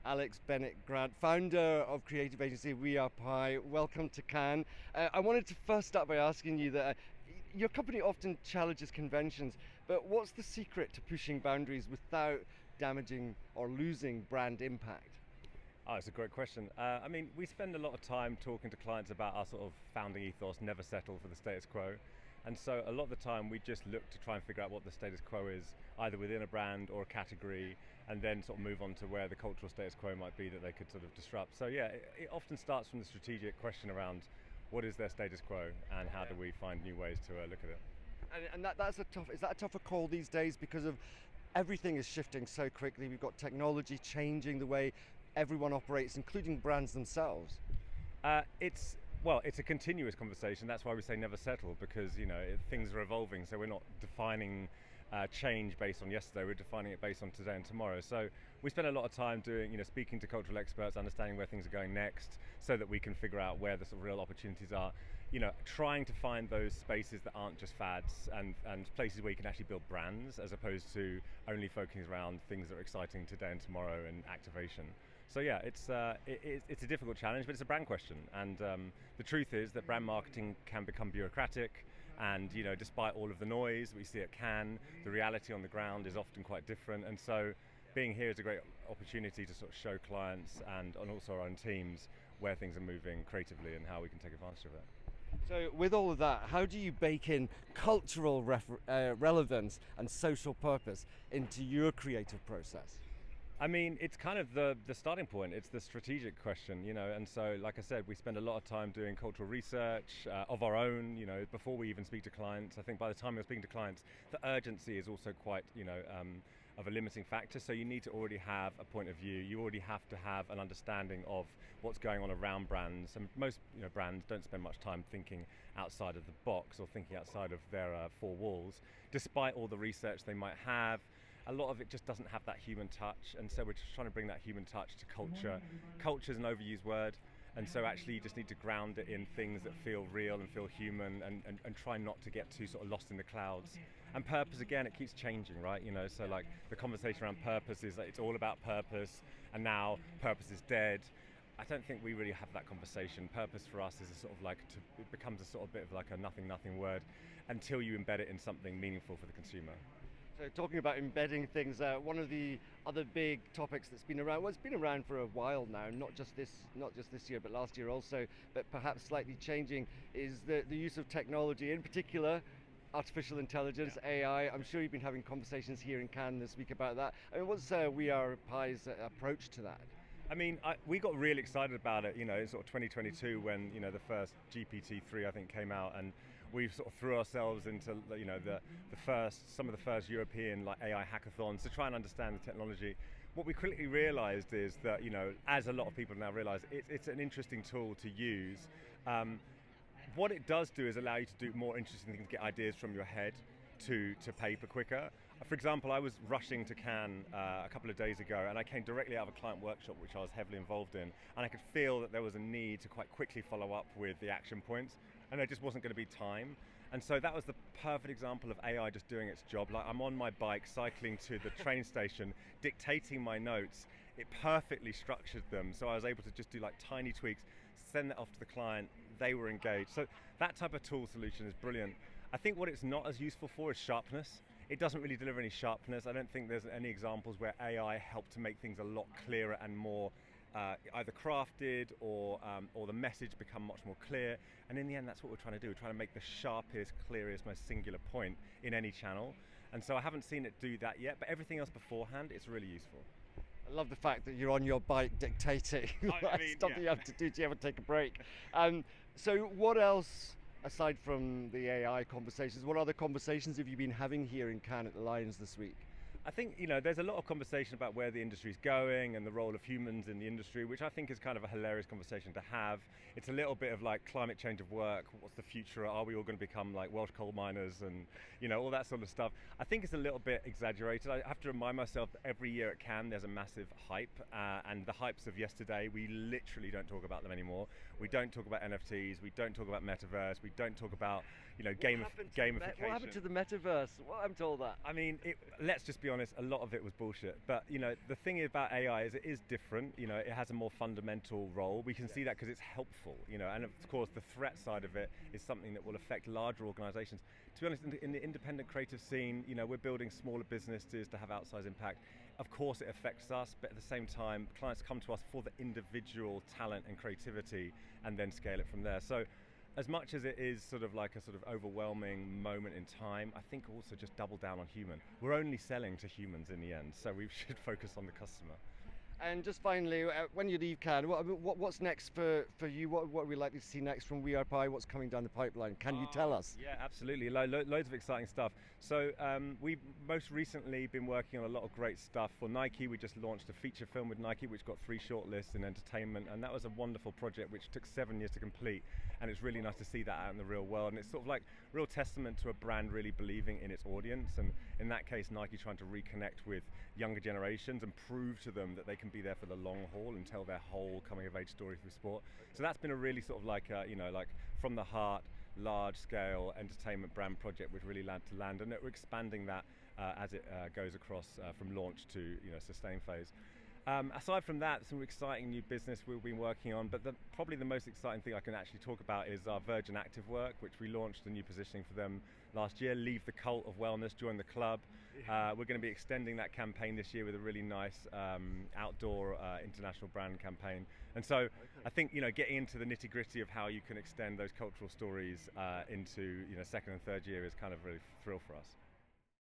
Alex Bennett-Grant, founder of creative agency We Are Pi. Welcome to Cannes. I wanted to first start by asking you that your company often challenges conventions, but what's the secret to pushing boundaries without damaging or losing brand impact? Oh, it's a great question. We spend a lot of time talking to clients about our sort of founding ethos, never settle for the status quo. And so a lot of the time we just look to try and figure out what the status quo is, either within a brand or a category, and then sort of move on to where the cultural status quo might be that they could sort of disrupt. So yeah, it often starts from the strategic question around what is their status quo and how do we find new ways to look at it. And is that a tougher call these days because of everything is shifting so quickly? We've got technology changing the way everyone operates, including brands themselves. It's a continuous conversation. That's why we say never settle, because things are evolving. So we're not defining change based on yesterday. We're defining it based on today and tomorrow. So we spend a lot of time speaking to cultural experts, understanding where things are going next, so that we can figure out where the sort of real opportunities are. Trying to find those spaces that aren't just fads and places where you can actually build brands, as opposed to only focusing around things that are exciting today and tomorrow and activation. So yeah, it's a difficult challenge, but it's a brand question. And the truth is that brand marketing can become bureaucratic. And despite all of the noise we see at Cannes, the reality on the ground is often quite different. And so being here is a great opportunity to sort of show clients and also our own teams where things are moving creatively and how we can take advantage of that. So with all of that, how do you bake in cultural relevance and social purpose into your creative process? It's kind of the starting point. It's the strategic question, and so, like I said, we spend a lot of time doing cultural research of our own, before we even speak to clients. I think by the time you're speaking to clients, the urgency is also quite, of a limiting factor. So you need to already have a point of view. You already have to have an understanding of what's going on around brands. And most, brands don't spend much time thinking outside of the box or thinking outside of their four walls, despite all the research they might have. A lot of it just doesn't have that human touch, and so we're just trying to bring that human touch to culture. Culture is an overused word, and so actually you just need to ground it in things that feel real and feel human, and try not to get too sort of lost in the clouds. And purpose, again, it keeps changing, right? So like the conversation around purpose is that it's all about purpose, and now purpose is dead. I don't think we really have that conversation. Purpose for us is it becomes a sort of bit of like a nothing word until you embed it in something meaningful for the consumer. So talking about embedding things, one of the other big topics that's been around, well, it's been around for a while now, not just this year, but last year also, but perhaps slightly changing, is the use of technology, in particular artificial intelligence, AI. I'm sure you've been having conversations here in Cannes this week about that. I mean, what's We Are Pi's approach to that? We got really excited about it, in sort of 2022 when, the first GPT-3 I think came out, and we sort of threw ourselves into, some of the first European like AI hackathons to try and understand the technology. What we quickly realized is that, as a lot of people now realize, it's an interesting tool to use. What it does do is allow you to do more interesting things, get ideas from your head to paper quicker. For example, I was rushing to Cannes a couple of days ago, and I came directly out of a client workshop which I was heavily involved in, and I could feel that there was a need to quite quickly follow up with the action points, and there just wasn't going to be time. And so that was the perfect example of AI just doing its job. Like, I'm on my bike cycling to the train station, dictating my notes. It perfectly structured them, so I was able to just do like tiny tweaks, send that off to the client. They were engaged. So that type of tool solution is brilliant. I think what it's not as useful for is sharpness. It doesn't really deliver any sharpness. I don't think there's any examples where AI helped to make things a lot clearer and more either crafted or the message become much more clear. And in the end, that's what we're trying to do. We're trying to make the sharpest, clearest, most singular point in any channel. And so I haven't seen it do that yet, but everything else beforehand, it's really useful. I love the fact that you're on your bike dictating. Stuff you have to do. Do you ever take a break? So what else, aside from the AI conversations, what other conversations have you been having here in Cannes at the Lions this week? I think, there's a lot of conversation about where the industry's going and the role of humans in the industry, which I think is kind of a hilarious conversation to have. It's a little bit of like climate change of work. What's the future? Are we all going to become like Welsh coal miners and, all that sort of stuff? I think it's a little bit exaggerated. I have to remind myself that every year at Cannes there's a massive hype, and the hypes of yesterday, we literally don't talk about them anymore. We don't talk about NFTs. We don't talk about metaverse. We don't talk about, gamification. What happened to the metaverse? Well, I'm told that. I mean, let's just be honest, a lot of it was bullshit. But, the thing about AI is it is different. It has a more fundamental role. We can see that because it's helpful, and of course the threat side of it is something that will affect larger organizations. To be honest, in the independent creative scene, we're building smaller businesses to have outsized impact. Of course it affects us, but at the same time, clients come to us for the individual talent and creativity and then scale it from there. So as much as it is sort of like a sort of overwhelming moment in time, I think also just double down on human. We're only selling to humans in the end, so we should focus on the customer. And just finally, when you leave Cannes, what's next for you? What are we likely to see next from We Are Pie? What's coming down the pipeline? Can you tell us? Yeah, absolutely. Loads of exciting stuff. So we've most recently been working on a lot of great stuff. For Nike, we just launched a feature film with Nike, which got 3 shortlists in entertainment, and that was a wonderful project which took 7 years to complete. And it's really nice to see that out in the real world. And it's sort of like real testament to a brand really believing in its audience. And in that case, Nike trying to reconnect with younger generations and prove to them that they can be there for the long haul and tell their whole coming of age story through sport. So that's been a really sort of like like from the heart, large scale entertainment brand project which really land, and we're expanding that as it goes across from launch to sustain phase. Aside from that, some exciting new business we've been working on, but probably the most exciting thing I can actually talk about is our Virgin Active work, which we launched a new positioning for them last year, Leave the Cult of Wellness, Join the Club. We're going to be extending that campaign this year with a really nice outdoor international brand campaign. And so I think, getting into the nitty gritty of how you can extend those cultural stories into, second and third year is kind of really thrill for us.